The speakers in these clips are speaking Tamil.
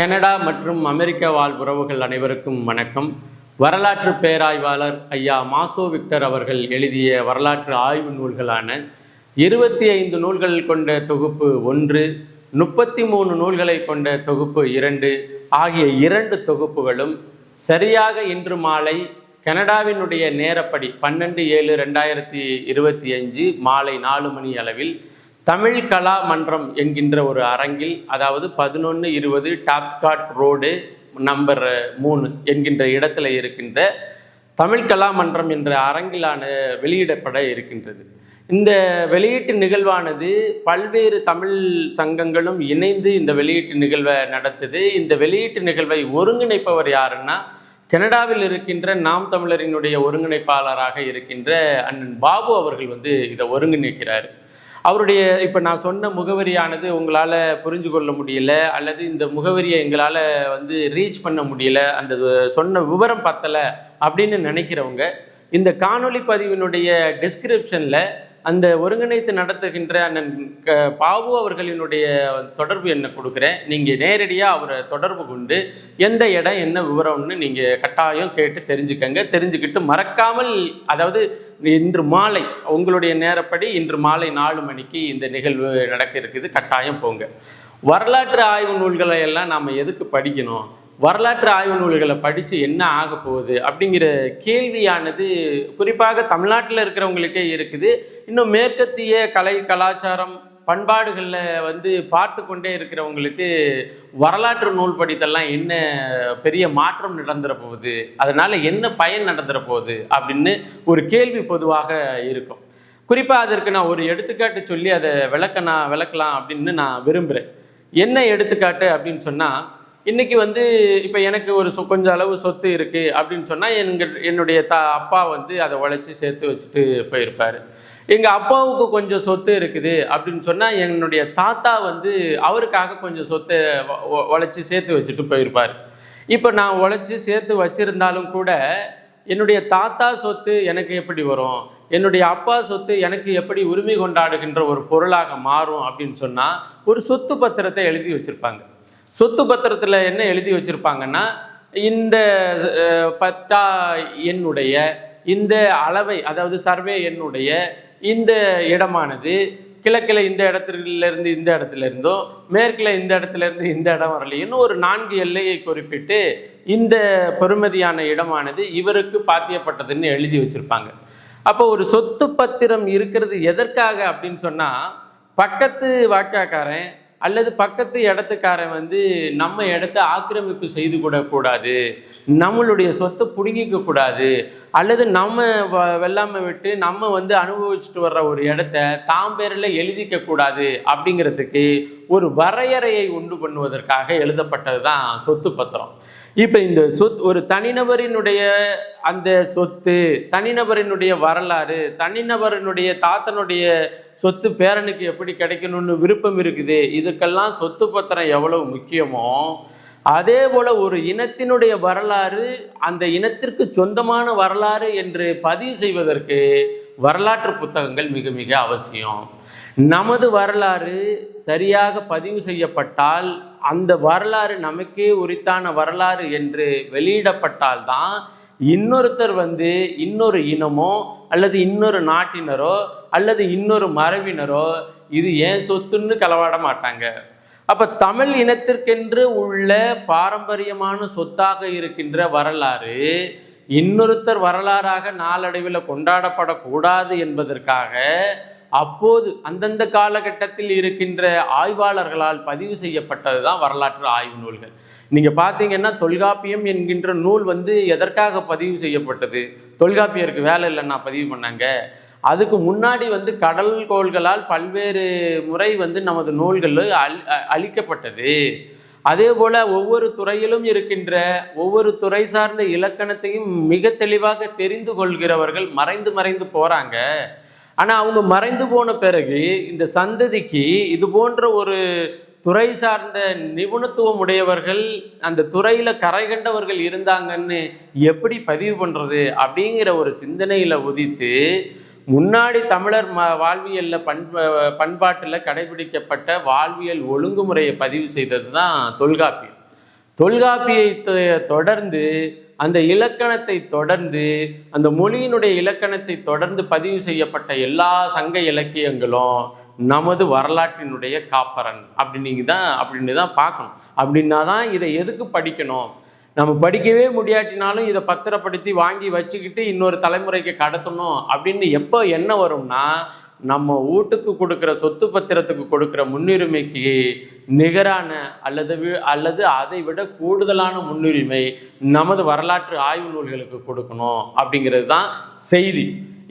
கனடா மற்றும் அமெரிக்க வாழ் உறவுகள் அனைவருக்கும் வணக்கம். வரலாற்று பேராய்வாளர் ஐயா மாசோ விக்டர் அவர்கள் எழுதிய வரலாற்று ஆய்வு நூல்களான 25 நூல்கள் கொண்ட தொகுப்பு 1, 33 நூல்களை கொண்ட தொகுப்பு 2 ஆகிய 2 தொகுப்புகளும் சரியாக இன்று மாலை கனடாவினுடைய நேரப்படி 12/7/2025 மாலை 4 மணி அளவில் தமிழ் கலா மன்றம் என்கின்ற ஒரு அரங்கில், அதாவது 1120 டாப்ஸ்காட் ரோடு நம்பர் 3 என்கின்ற இடத்துல இருக்கின்ற தமிழ் கலா மன்றம் என்ற அரங்கிலான வெளியிடப்பட இருக்கின்றது. இந்த வெளியீட்டு நிகழ்வானது பல்வேறு தமிழ் சங்கங்களும் இணைந்து இந்த வெளியீட்டு நிகழ்வை நடத்துது. இந்த வெளியீட்டு நிகழ்வை ஒருங்கிணைப்பவர் யாருன்னா, கனடாவில் இருக்கின்ற நாம் தமிழரினுடைய ஒருங்கிணைப்பாளராக இருக்கின்ற அண்ணன் பாபு அவர்கள் இதை ஒருங்கிணைக்கிறார். அவருடைய இப்போ நான் சொன்ன முகவரியானது உங்களால் புரிஞ்சு கொள்ள முடியல, அல்லது இந்த முகவரியை எங்களால் ரீச் பண்ண முடியல, அந்த சொன்ன விவரம் பத்தலை அப்படின்னு நினைக்கிறவங்க, இந்த காணொளி பதிவினுடைய டிஸ்கிரிப்ஷனில் அந்த ஒருங்கிணைத்து நடத்துகின்ற அண்ணன் பாபு அவர்களினுடைய தொடர்பு எண்ணை கொடுக்குறேன். நீங்கள் நேரடியாக அவரை தொடர்பு கொண்டு எந்த இடம் என்ன விவரம்னு நீங்கள் கட்டாயம் கேட்டு தெரிஞ்சுக்கிட்டு மறக்காமல், அதாவது இன்று மாலை உங்களுடைய நேரப்படி இன்று மாலை 4 மணிக்கு இந்த நிகழ்வு நடக்க இருக்குது. கட்டாயம் போங்க. வரலாற்று ஆய்வு நூல்களை எல்லாம் நாம் எதுக்கு படிக்கணும், வரலாற்று ஆய்வு நூல்களை படித்து என்ன ஆக போகுது அப்படிங்கிற கேள்வியானது குறிப்பாக தமிழ்நாட்டில் இருக்கிறவங்களுக்கே இருக்குது. இன்னும் மேற்கத்திய கலை கலாச்சாரம் பண்பாடுகளில் பார்த்து கொண்டே இருக்கிறவங்களுக்கு வரலாற்று நூல் படித்தெல்லாம் என்ன பெரிய மாற்றம் நடந்துற போகுது, அதனால் என்ன பயன் நடந்துற போகுது அப்படின்னு ஒரு கேள்வி பொதுவாக இருக்கும். குறிப்பாக அதற்கு நான் ஒரு எடுத்துக்காட்டு சொல்லி அதை விளக்கலாம் அப்படின்னு நான் விரும்புகிறேன். என்ன எடுத்துக்காட்டு அப்படின்னு சொன்னால், இன்றைக்கி இப்போ எனக்கு ஒரு கொஞ்சம் அளவு சொத்து இருக்குது அப்படின்னு சொன்னால், என்னுடைய அப்பா அதை உழைச்சி சேர்த்து வச்சுட்டு போயிருப்பார். எங்கள் அப்பாவுக்கு கொஞ்சம் சொத்து இருக்குது அப்படின்னு சொன்னால், என்னுடைய தாத்தா அவருக்காக கொஞ்சம் சொத்தை உழைச்சி சேர்த்து வச்சுட்டு போயிருப்பார். இப்போ நான் உழைச்சி சேர்த்து வச்சுருந்தாலும் கூட என்னுடைய தாத்தா சொத்து எனக்கு எப்படி வரும், என்னுடைய அப்பா சொத்து எனக்கு எப்படி உரிமை கொண்டாடுகின்ற ஒரு பொருளாக மாறும் அப்படின்னு சொன்னால், ஒரு சொத்து பத்திரத்தை எழுதி வச்சுருப்பாங்க. சொத்து பத்திரத்தில் என்ன எழுதி வச்சுருப்பாங்கன்னா, இந்த பட்டா என்னுடைய, இந்த அளவை, அதாவது சர்வே என்னுடைய, இந்த இடமானது கிழக்கில் இந்த இடத்துலேருந்து இந்த இடத்துல இருந்தோ, மேற்கில் இந்த இடத்துலேருந்து இந்த இடம் வரலைன்னு ஒரு 4 எல்லையை குறிப்பிட்டு இந்த பெறுமதியான இடமானது இவருக்கு பாத்தியப்பட்டதுன்னு எழுதி வச்சுருப்பாங்க. அப்போ ஒரு சொத்து பத்திரம் இருக்கிறது எதற்காக அப்படின்னு சொன்னால், பக்கத்து வாக்காக்காரன் அல்லது பக்கத்து இடத்துக்காரன் நம்ம இடத்த ஆக்கிரமிப்பு செய்து கூடாது, நம்மளுடைய சொத்தை பிடுங்கிக்க கூடாது, அல்லது நம்ம வெள்ளாமை விட்டு நம்ம அனுபவிச்சுட்டு வர்ற ஒரு இடத்த தாம் பேரில் எழுதிக்க கூடாது அப்படிங்கிறதுக்கு ஒரு வரையறையை உண்டு பண்ணுவதற்காக எழுதப்பட்டது தான் சொத்து பத்திரம். இப்போ இந்த ஒரு தனிநபரினுடைய அந்த சொத்து, தனிநபரினுடைய வரலாறு, தனிநபரினுடைய தாத்தனுடைய சொத்து பேரனுக்கு எப்படி கிடைக்கணும்னு விருப்பம் இருக்குது, இதுக்கெல்லாம் சொத்து பத்திரம் எவ்வளவு முக்கியமோ, அதே போல் ஒரு இனத்தினுடைய வரலாறு, அந்த இனத்திற்கு சொந்தமான வரலாறு என்று பதிவு செய்வதற்கு வரலாற்று புத்தகங்கள் மிக மிக அவசியம். நமது வரலாறு சரியாக பதிவு செய்யப்பட்டால், அந்த வரலாறு நமக்கே உரித்தான வரலாறு என்று வெளியிடப்பட்டால்தான் இன்னொருத்தர் இன்னொரு இனமோ அல்லது இன்னொரு நாட்டினரோ அல்லது இன்னொரு மரபினரோ இது ஏன் சொத்துன்னு களவாட மாட்டாங்க. அப்போ தமிழ் இனத்திற்கென்று உள்ள பாரம்பரியமான சொத்தாக இருக்கின்ற வரலாறு இன்னொருத்தர் வரலாறாக நாளடைவில் கொண்டாடப்படக்கூடாது என்பதற்காக அப்போது அந்தந்த காலகட்டத்தில் இருக்கின்ற ஆய்வாளர்களால் பதிவு செய்யப்பட்டது தான் வரலாற்று ஆய்வு நூல்கள். நீங்கள் பார்த்தீங்கன்னா, தொல்காப்பியம் என்கின்ற நூல் எதற்காக பதிவு செய்யப்பட்டது? தொல்காப்பியருக்கு வேலை இல்லைன்னா பதிவு பண்ணாங்க. அதுக்கு முன்னாடி கடல் கோள்களால் பல்வேறு முறை நமது நூல்கள் அளிக்கப்பட்டது. அதே போல் ஒவ்வொரு துறையிலும் இருக்கின்ற ஒவ்வொரு துறை சார்ந்த இலக்கணத்தையும் மிக தெளிவாக தெரிந்து கொள்கிறவர்கள் மறைந்து போகிறாங்க. ஆனால் அவங்க மறைந்து போன பிறகு இந்த சந்ததிக்கு இது போன்ற ஒரு துறை சார்ந்த நிபுணத்துவம் உடையவர்கள், அந்த துறையில் கரை கண்டவர்கள் இருந்தாங்கன்னு எப்படி பதிவு பண்ணுறது அப்படிங்கிற ஒரு சிந்தனையில் உதித்து முன்னாடி தமிழர் வாழ்வியலில் பண்பாட்டில் கடைபிடிக்கப்பட்ட வாழ்வியல் ஒழுங்குமுறையை பதிவு செய்தது தான் தொல்காப்பியம். தொல்காப்பியத்தை தொடர்ந்து அந்த இலக்கணத்தை தொடர்ந்து அந்த மொழியினுடைய இலக்கணத்தை தொடர்ந்து பதிவு செய்யப்பட்ட எல்லா சங்க இலக்கியங்களும் நமது வரலாற்றினுடைய காப்பரன் அப்படின்னு தான் பார்க்கணும். அப்படின்னா தான் இதை எதுக்கு படிக்கணும், நம்ம படிக்கவே முடியாட்டினாலும் இதை பத்திரப்படுத்தி வாங்கி வச்சுக்கிட்டு இன்னொரு தலைமுறைக்கு கடத்தணும் அப்படின்னு எப்போ என்ன வரும்னா, நம்ம வீட்டுக்கு கொடுக்குற சொத்து பத்திரத்துக்கு கொடுக்குற முன்னுரிமைக்கு நிகரான அல்லது அதை விட கூடுதலான முன்னுரிமை நமது வரலாற்று ஆய்வு நூல்களுக்கு கொடுக்கணும் அப்படிங்கிறது தான் செய்தி.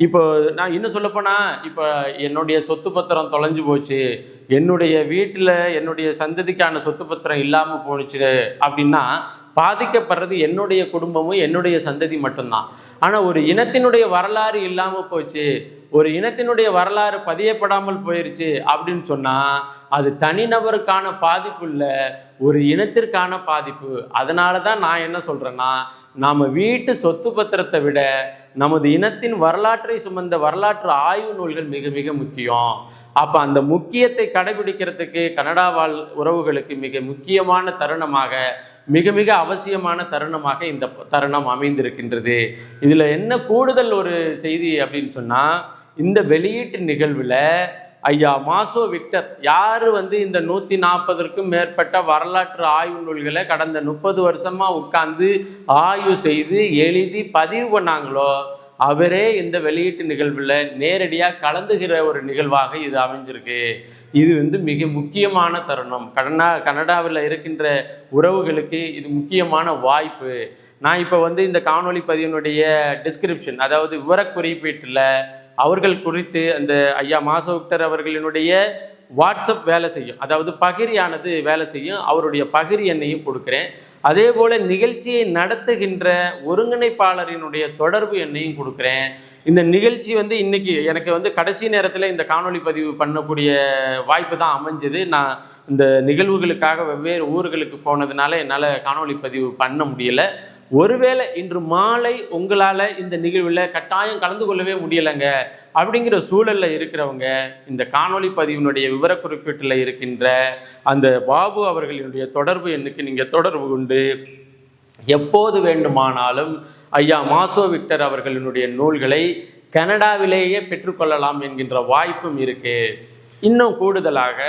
இப்போ நான் இன்னும் சொல்லப்போனால், இப்போ என்னுடைய சொத்து பத்திரம் தொலைஞ்சு போச்சு, என்னுடைய வீட்டில் என்னுடைய சந்ததிக்கான சொத்து பத்திரம் இல்லாமல் போணுச்சு அப்படின்னா பாதிக்கப்படுறது என்னுடைய குடும்பமும் என்னுடைய சந்ததி மட்டும்தான். ஆனால் ஒரு இனத்தினுடைய வரலாறு இல்லாமல் போச்சு, ஒரு இனத்தினுடைய வரலாறு பதியப்படாமல் போயிடுச்சு அப்படின்னு சொன்னால் அது தனிநபருக்கான பாதிப்பு இல்லை, ஒரு இனத்திற்கான பாதிப்பு. அதனால தான் நான் என்ன சொல்கிறேன்னா, நாம் வீட்டு சொத்து பத்திரத்தை விட நமது இனத்தின் வரலாற்றை சுமந்த வரலாற்று ஆய்வு நூல்கள் மிக மிக முக்கியம். அப்போ அந்த முக்கியத்தை கடைபிடிக்கிறதுக்கு கனடா வாழ் உறவுகளுக்கு மிக முக்கியமான தருணமாக, மிக மிக அவசியமான தருணமாக இந்த தருணம் அமைந்திருக்கின்றது. இதில் என்ன கூடுதல் ஒரு செய்தி அப்படின்னு சொன்னால், இந்த வெளியீட்டு நிகழ்வில் ஐயா மாசோ விக்டர் யார் இந்த 140க்கும் மேற்பட்ட வரலாற்று ஆய்வு நூல்களை கடந்த 30 வருஷமாக உட்கார்ந்து ஆய்வு செய்து எழுதி பதிவு பண்ணாங்களோ அவரே இந்த வெளியீட்டு நிகழ்வில் நேரடியாக கலந்துகிற ஒரு நிகழ்வாக இது அமைஞ்சிருக்கு. இது மிக முக்கியமான தருணம். கனடாவில் இருக்கின்ற உறவுகளுக்கு இது முக்கியமான வாய்ப்பு. நான் இப்போ இந்த காணொளி பதிவினுடைய டிஸ்கிரிப்ஷன், அதாவது விவரக்குறிப்பீட்டில் அவர்கள் குறித்து அந்த ஐயா மாசோ விக்டர் அவர்களினுடைய வாட்ஸ்அப் வேலை செய்யும், அதாவது பகிரியானது வேலை செய்யும். அவருடைய பகிரி எண்ணையும் கொடுக்குறேன். அதே போல் நிகழ்ச்சியை நடத்துகின்ற ஒருங்கிணைப்பாளரினுடைய தொடர்பு எண்ணையும் கொடுக்குறேன். இந்த நிகழ்ச்சி இன்னைக்கு எனக்கு கடைசி நேரத்தில் இந்த காணொளி பதிவு பண்ணக்கூடிய வாய்ப்பு தான் அமைஞ்சது. நான் இந்த நிகழ்வுகளுக்காக வெவ்வேறு ஊர்களுக்கு போனதுனால என்னால் காணொளி பதிவு பண்ண முடியலை. ஒருவேளை இன்று மாலை உங்களால் இந்த நிகழ்வில் கட்டாயம் கலந்து கொள்ளவே முடியலைங்க அப்படிங்கிற சூழலில் இருக்கிறவங்க இந்த காணொளி பதிவினுடைய விவரக்குறிப்பீட்டில் இருக்கின்ற அந்த பாபு அவர்களினுடைய தொடர்பு எண்ணுக்கு நீங்கள் தொடர்பு கொண்டு எப்போது வேண்டுமானாலும் ஐயா மாசோ விக்டர் அவர்களினுடைய நூல்களை கனடாவிலேயே பெற்றுக்கொள்ளலாம் என்கின்ற வாய்ப்பும் இருக்கு. இன்னும் கூடுதலாக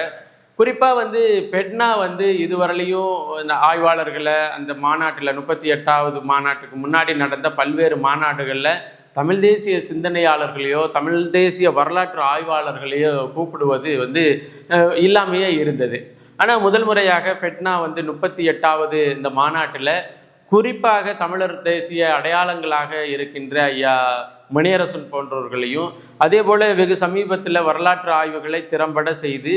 குறிப்பாக ஃபெட்னா இதுவரையிலையும் இந்த ஆய்வாளர்களை அந்த மாநாட்டில் 38வது மாநாட்டுக்கு முன்னாடி நடந்த பல்வேறு மாநாடுகளில் தமிழ் தேசிய சிந்தனையாளர்களையோ தமிழ் தேசிய வரலாற்று ஆய்வாளர்களையோ கூப்பிடுவது இல்லாமையே இருந்தது. ஆனால் முதல் முறையாக ஃபெட்னா 38வது இந்த மாநாட்டில் குறிப்பாக தமிழர் தேசிய அடையாளங்களாக இருக்கின்ற ஐயா மணியரசன் போன்றவர்களையும், அதே போல் வெகு சமீபத்தில் வரலாற்று ஆய்வுகளை திறம்பட செய்து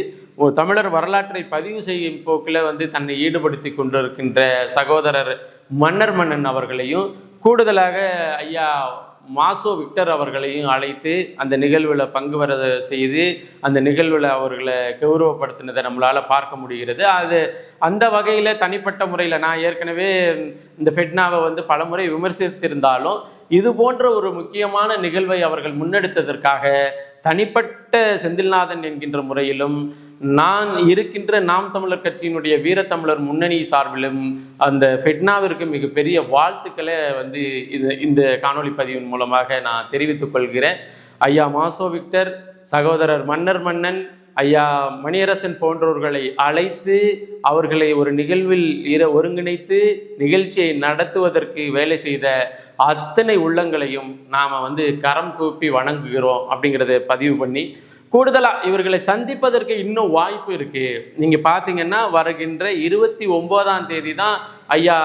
தமிழர் வரலாற்றை பதிவு செய்யும் போக்கில் தன்னை ஈடுபடுத்தி கொண்டிருக்கின்ற சகோதரர் மன்னர் மன்னன் அவர்களையும், கூடுதலாக ஐயா மாசோ விக்டர் அவர்களையும் அழைத்து அந்த நிகழ்வில் பங்கு வர செய்து அந்த நிகழ்வில் அவர்களை கௌரவப்படுத்தினதை நம்மளால் பார்க்க முடிகிறது. அது அந்த வகையில் தனிப்பட்ட முறையில் நான் ஏற்கனவே இந்த ஃபெட்னாவை பலமுறை விமர்சித்திருந்தாலும் இது போன்ற ஒரு முக்கியமான நிகழ்வை அவர்கள் முன்னெடுத்ததற்காக தனிப்பட்ட செந்தில்நாதன் என்கின்ற முறையிலும் நான் இருக்கின்ற நாம் தமிழர் கட்சியினுடைய வீரத்தமிழர் முன்னணி சார்பிலும் அந்த ஃபெட்னாவிற்கு மிகப்பெரிய வாழ்த்துக்களை இந்த காணொளி பதிவின் மூலமாக நான் தெரிவித்துக் கொள்கிறேன். ஐயா மாசோ விக்டர், சகோதரர் மன்னர் மன்னன், ஐயா மணியரசன் போன்றவர்களை அழைத்து அவர்களை ஒரு நிகழ்வில் ஒருங்கிணைத்து நிகழ்ச்சியை நடத்துவதற்கு வேலை செய்த அத்தனை உள்ளங்களையும் நாம் கரம் கூப்பி வணங்குகிறோம் அப்படிங்கிறத பதிவு பண்ணி, கூடுதலாக இவர்களை சந்திப்பதற்கு இன்னும் வாய்ப்பு இருக்குது. நீங்கள் பார்த்தீங்கன்னா வருகின்ற 29ஆம் தேதி தான் ஐயா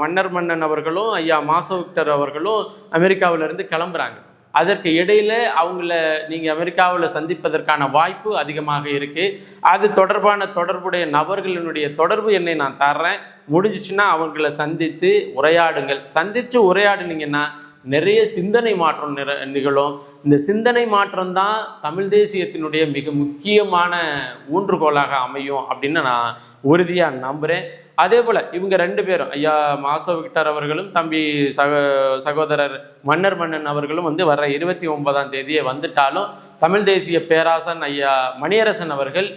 மன்னர் மன்னன் அவர்களும் ஐயா மாசோ விக்டர் அவர்களும் அமெரிக்காவிலிருந்து கிளம்புறாங்க. அதற்கு இடையில் அவங்கள நீங்கள் அமெரிக்காவில் சந்திப்பதற்கான வாய்ப்பு அதிகமாக இருக்குது. அது தொடர்புடைய நபர்களினுடைய தொடர்பு எண்ணை நான் தர்றேன். முடிஞ்சிச்சுன்னா அவங்கள சந்தித்து உரையாடுங்கள். சந்தித்து உரையாடுனீங்கன்னா நிறைய சிந்தனை மாற்றம் நிகழும். இந்த சிந்தனை மாற்றம் தான் தமிழ் தேசியத்தினுடைய மிக முக்கியமான ஊன்றுகோலாக அமையும் அப்படின்னு நான் உறுதியாக நம்புகிறேன். அதே போல் இவங்க 2 பேரும் ஐயா மாசோ விக்டர் அவர்களும் தம்பி சகோதரர் மன்னர் மன்னன் அவர்களும் வர 29ஆம் தேதியே வந்துட்டாலும் தமிழ் தேசிய பேராசன் ஐயா மணியரசன் அவர்கள்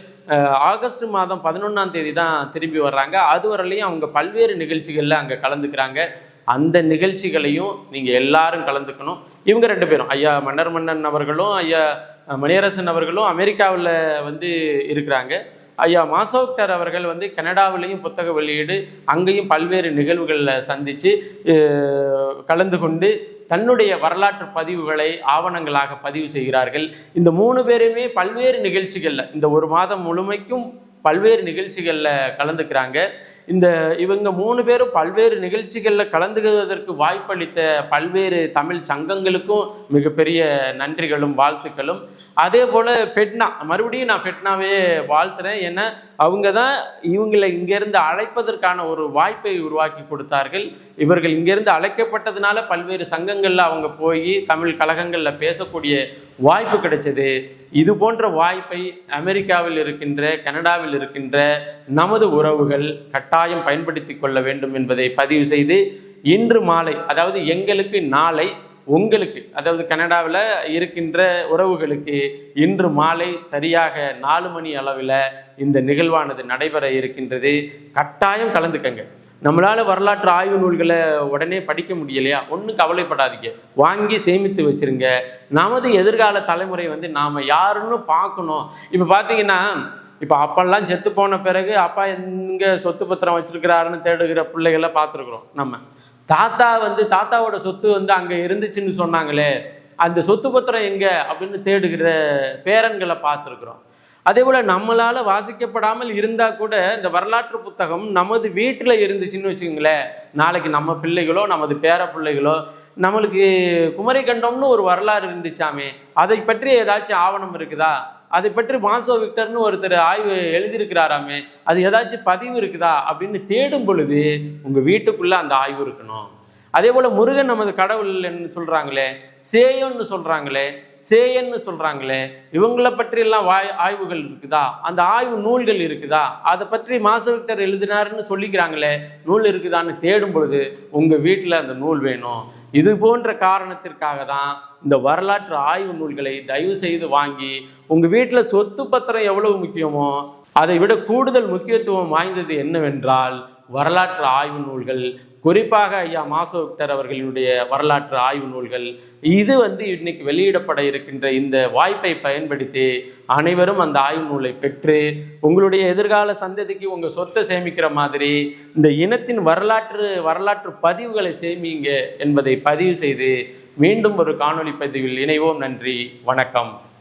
ஆகஸ்ட் மாதம் 11ஆம் தேதி தான் திரும்பி வர்றாங்க. அதுவரையிலையும் அவங்க பல்வேறு நிகழ்ச்சிகளில் அங்கே கலந்துக்கிறாங்க. அந்த நிகழ்ச்சிகளையும் நீங்கள் எல்லாரும் கலந்துக்கணும். இவங்க 2 பேரும், ஐயா மன்னன் அவர்களும் ஐயா மணியரசன் அவர்களும் அமெரிக்காவில் இருக்கிறாங்க. ஐயா மாசோ விக்டர் அவர்கள் கனடாவிலையும் புத்தக வெளியீடு, அங்கேயும் பல்வேறு நிகழ்வுகளில் சந்தித்து கலந்து கொண்டு தன்னுடைய வரலாற்று பதிவுகளை ஆவணங்களாக பதிவு செய்கிறார்கள். இந்த 3 பேருமே பல்வேறு நிகழ்ச்சிகளில் இந்த ஒரு மாதம் முழுமைக்கும் பல்வேறு நிகழ்ச்சிகளில் கலந்துக்கிறாங்க. இவங்க 3 பேரும் பல்வேறு நிகழ்ச்சிகளில் கலந்துக்குவதற்கு வாய்ப்பளித்த பல்வேறு தமிழ் சங்கங்களுக்கும் மிகப்பெரிய நன்றிகளும் வாழ்த்துக்களும். அதே போல் ஃபெட்னா, மறுபடியும் நான் ஃபெட்னாவே வாழ்த்துறேன். ஏன்னா அவங்க தான் இவங்களை இங்கேருந்து அழைப்பதற்கான ஒரு வாய்ப்பை உருவாக்கி கொடுத்தார்கள். இவர்கள் இங்கேருந்து அழைக்கப்பட்டதுனால பல்வேறு சங்கங்களில் அவங்க போய் தமிழ் கழகங்களில் பேசக்கூடிய வாய்ப்பு கிடைச்சது. இது போன்ற வாய்ப்பை அமெரிக்காவில் இருக்கின்ற, கனடாவில் இருக்கின்ற நமது உறவுகள் கட்டாயம் பயன்படுத்தி கொள்ள வேண்டும் என்பதை பதிவு செய்து, இன்று மாலை, அதாவது எங்களுக்கு நாளை, உங்களுக்கு அதாவது கனடாவில் இருக்கின்ற உறவுகளுக்கு இன்று மாலை சரியாக 4 மணி அளவில் இந்த நிகழ்வானது நடைபெற இருக்கின்றது. கட்டாயம் கலந்துக்கங்க. நம்மளால் வரலாற்று ஆய்வு நூல்களை உடனே படிக்க முடியலையா, ஒன்றும் கவலைப்படாதீங்க, வாங்கி சேமித்து வச்சுருங்க. நமது எதிர்கால தலைமுறை நாம் யாருன்னு பார்க்கணும். இப்போ பார்த்தீங்கன்னா, இப்போ அப்பெல்லாம் செத்து போன பிறகு அப்பா எங்கே சொத்து பத்திரம் வச்சிருக்கிறாருன்னு தேடுகிற பிள்ளைகளை பார்த்துருக்குறோம். நம்ம தாத்தாவோட சொத்து அங்கே இருந்துச்சுன்னு சொன்னாங்களே, அந்த சொத்து பத்திரம் எங்கே அப்படின்னு தேடுகிற பேரன்களை பார்த்துருக்குறோம். அதே போல் நம்மளால் வாசிக்கப்படாமல் இருந்தால் கூட இந்த வரலாற்று புத்தகம் நமது வீட்டில் இருந்துச்சுன்னு வச்சுக்கோங்களேன், நாளைக்கு நம்ம பிள்ளைகளோ நமது பேர பிள்ளைகளோ நம்மளுக்கு குமரிக்கண்டம்னு ஒரு வரலாறு இருந்துச்சாமே, அதை பற்றி ஏதாச்சும் ஆவணம் இருக்குதா, அதை பற்றி மாசோ விக்டர்னு ஒருத்தர் ஆய்வு எழுதியிருக்கிறாராமே, அது ஏதாச்சும் பதிவு இருக்குதா அப்படின்னு தேடும் பொழுது உங்கள் வீட்டுக்குள்ளே அந்த ஆய்வு இருக்கணும். அதே போல் முருகன் நமது கடவுள் என்று சொல்கிறாங்களே, சேயன்னு சொல்கிறாங்களே, இவங்களை பற்றியெல்லாம் ஆய்வுகள் இருக்குதா, அந்த ஆய்வு நூல்கள் இருக்குதா, அதை பற்றி மாசோ விக்டர் எழுதினாருன்னு சொல்லிக்கிறாங்களே, நூல் இருக்குதான்னு தேடும் பொழுது உங்கள் வீட்டில் அந்த நூல் வேணும். இது போன்ற காரணத்திற்காக தான் இந்த வரலாற்று ஆய்வு நூல்களை தயவு செய்து வாங்கி, உங்கள் வீட்டில் சொத்து பத்திரம் எவ்வளவு முக்கியமோ அதை விட கூடுதல் முக்கியத்துவம் வாய்ந்தது என்னவென்றால் வரலாற்று ஆய்வு நூல்கள். குறிப்பாக ஐயா மாசோ விக்டர் அவர்களுடைய வரலாற்று ஆய்வு நூல்கள். இது இன்னைக்கு வெளியிடப்பட இருக்கின்ற இந்த வாய்ப்பை பயன்படுத்தி அனைவரும் அந்த ஆய்வு நூலை பெற்று உங்களுடைய எதிர்கால சந்ததிக்கு உங்கள் சொத்தை சேமிக்கிற மாதிரி இந்த இனத்தின் வரலாற்று பதிவுகளை சேமிங்க என்பதை பதிவு செய்து மீண்டும் ஒரு காணொளி பதிவில் இணைவோம். நன்றி, வணக்கம்.